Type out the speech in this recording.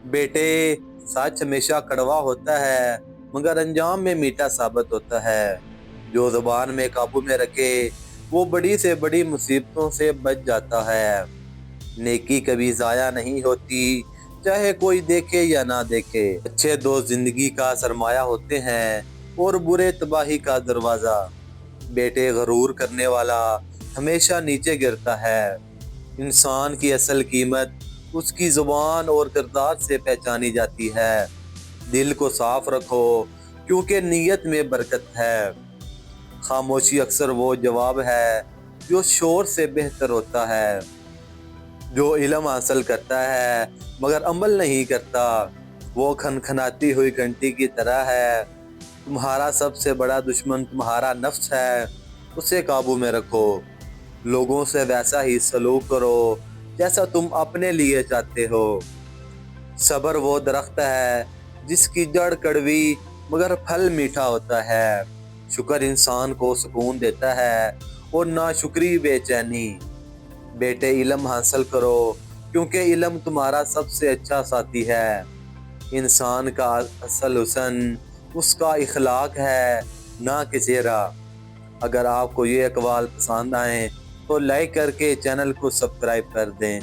बेटे, सच हमेशा कड़वा होता है मगर अंजाम में मीठा साबित होता है। जो जुबान में काबू में रखे वो बड़ी से बड़ी मुसीबतों से बच जाता है। नेकी कभी जाया नहीं होती, चाहे कोई देखे या ना देखे। अच्छे दोस्त जिंदगी का सरमाया होते हैं और बुरे तबाही का दरवाजा। बेटे, गरूर करने वाला हमेशा नीचे गिरता है। इंसान की असल कीमत उसकी जुबान और किरदार से पहचानी जाती है। दिल को साफ रखो क्योंकि नीयत में बरकत है। खामोशी अक्सर वो जवाब है जो शोर से बेहतर होता है। जो इल्म हासिल करता है मगर अमल नहीं करता, वो खनखनाती हुई घंटी की तरह है। तुम्हारा सबसे बड़ा दुश्मन तुम्हारा नफ्स है, उसे काबू में रखो। लोगों से वैसा ही सलूक करो जैसा तुम अपने लिए चाहते हो। सब्र वो दरख्त है जिसकी जड़ कड़वी मगर फल मीठा होता है। शुक्र इंसान को सुकून देता है और नाशुक्री बेचैनी। बेटे, इल्म हासिल करो क्योंकि इल्म तुम्हारा सबसे अच्छा साथी है। इंसान का असल हुस्न उसका इखलाक है, ना कि चेहरा। अगर आपको ये अक़वाल पसंद आए तो लाइक करके चैनल को सब्सक्राइब कर दें।